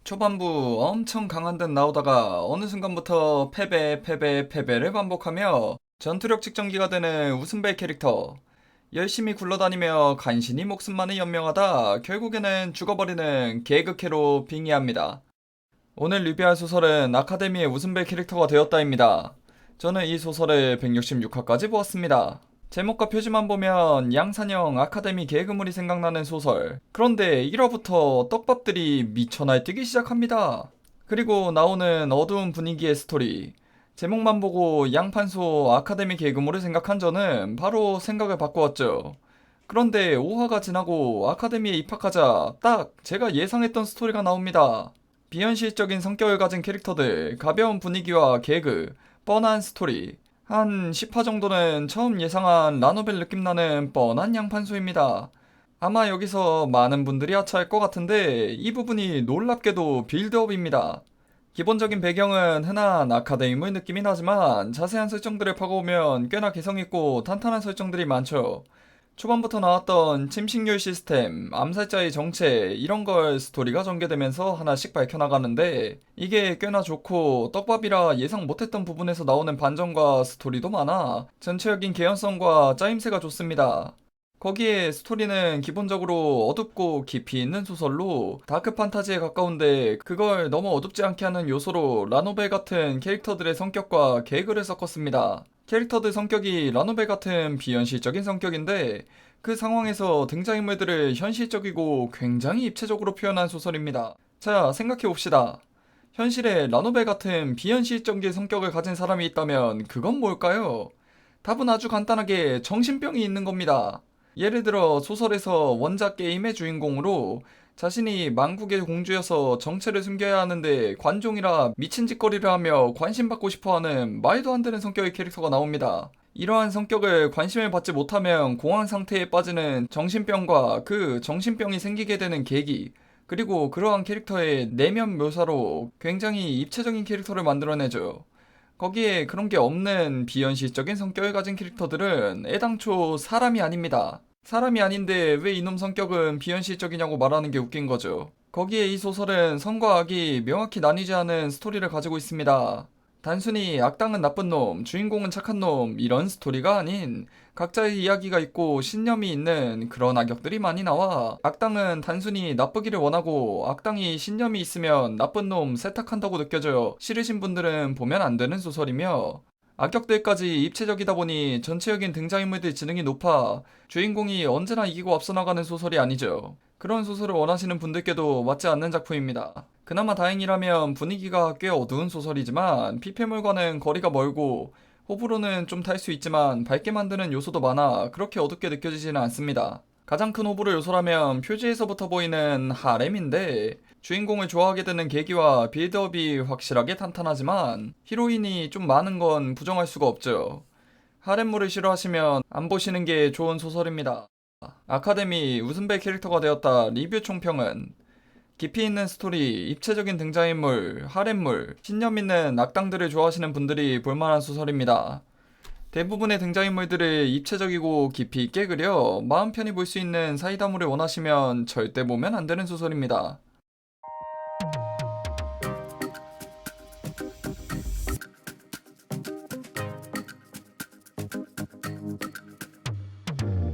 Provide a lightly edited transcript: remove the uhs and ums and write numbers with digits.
초반부 엄청 강한 듯 나오다가 어느 순간부터 패배를 반복하며 전투력 측정기가 되는 웃음배 캐릭터. 열심히 굴러다니며 간신히 목숨만을 연명하다 결국에는 죽어버리는 개그캐로 빙의합니다. 오늘 리뷰할 소설은 아카데미의 웃음배 캐릭터가 되었다입니다. 저는 이 소설을 166화까지 보았습니다. 제목과 표지만 보면 양산형 아카데미 개그물이 생각나는 소설. 그런데 1화부터 떡밥들이 미쳐 날뛰기 시작합니다. 그리고 나오는 어두운 분위기의 스토리. 제목만 보고 양판소 아카데미 개그물을 생각한 저는 바로 생각을 바꾸었죠. 그런데 5화가 지나고 아카데미에 입학하자 딱 제가 예상했던 스토리가 나옵니다. 비현실적인 성격을 가진 캐릭터들, 가벼운 분위기와 개그, 뻔한 스토리. 한 10화 정도는 처음 예상한 라노벨 느낌 나는 뻔한 양판소입니다. 아마 여기서 많은 분들이 하차할 것 같은데 이 부분이 놀랍게도 빌드업입니다. 기본적인 배경은 흔한 아카데미물 느낌이 나지만 자세한 설정들을 파고오면 꽤나 개성있고 탄탄한 설정들이 많죠. 초반부터 나왔던 침식률 시스템, 암살자의 정체 이런 걸 스토리가 전개되면서 하나씩 밝혀나가는데 이게 꽤나 좋고 떡밥이라 예상 못했던 부분에서 나오는 반전과 스토리도 많아 전체적인 개연성과 짜임새가 좋습니다. 거기에 스토리는 기본적으로 어둡고 깊이 있는 소설로 다크 판타지에 가까운데 그걸 너무 어둡지 않게 하는 요소로 라노벨 같은 캐릭터들의 성격과 개그를 섞었습니다. 캐릭터들 성격이 라노벨 같은 비현실적인 성격인데 그 상황에서 등장인물들을 현실적이고 굉장히 입체적으로 표현한 소설입니다. 자, 생각해봅시다. 현실에 라노벨 같은 비현실적인 성격을 가진 사람이 있다면 그건 뭘까요? 답은 아주 간단하게 정신병이 있는 겁니다. 예를 들어 소설에서 원작 게임의 주인공으로 자신이 만국의 공주여서 정체를 숨겨야 하는데 관종이라 미친 짓거리를 하며 관심받고 싶어하는 말도 안 되는 성격의 캐릭터가 나옵니다. 이러한 성격을 관심을 받지 못하면 공황 상태에 빠지는 정신병과 그 정신병이 생기게 되는 계기, 그리고 그러한 캐릭터의 내면 묘사로 굉장히 입체적인 캐릭터를 만들어내죠. 거기에 그런 게 없는 비현실적인 성격을 가진 캐릭터들은 애당초 사람이 아닙니다. 사람이 아닌데 왜 이놈 성격은 비현실적이냐고 말하는 게 웃긴 거죠. 거기에 이 소설은 선과 악이 명확히 나뉘지 않은 스토리를 가지고 있습니다. 단순히 악당은 나쁜 놈, 주인공은 착한 놈, 이런 스토리가 아닌 각자의 이야기가 있고 신념이 있는 그런 악역들이 많이 나와 악당은 단순히 나쁘기를 원하고 악당이 신념이 있으면 나쁜 놈 세탁한다고 느껴져요. 싫으신 분들은 보면 안 되는 소설이며 악역들까지 입체적이다 보니 전체적인 등장인물들 지능이 높아 주인공이 언제나 이기고 앞서 나가는 소설이 아니죠. 그런 소설을 원하시는 분들께도 맞지 않는 작품입니다. 그나마 다행이라면 분위기가 꽤 어두운 소설이지만 피폐물과는 거리가 멀고 호불호는 좀 탈 수 있지만 밝게 만드는 요소도 많아 그렇게 어둡게 느껴지지는 않습니다. 가장 큰 호불호 요소라면 표지에서부터 보이는 하렘인데 주인공을 좋아하게 되는 계기와 빌드업이 확실하게 탄탄하지만 히로인이 좀 많은 건 부정할 수가 없죠. 하렘물을 싫어하시면 안 보시는 게 좋은 소설입니다. 아카데미 웃음배 캐릭터가 되었다 리뷰 총평은 깊이 있는 스토리, 입체적인 등장인물, 하렘물, 신념 있는 악당들을 좋아하시는 분들이 볼만한 소설입니다. 대부분의 등장인물들을 입체적이고 깊이 있게 그려 마음 편히 볼 수 있는 사이다물을 원하시면 절대 보면 안 되는 소설입니다.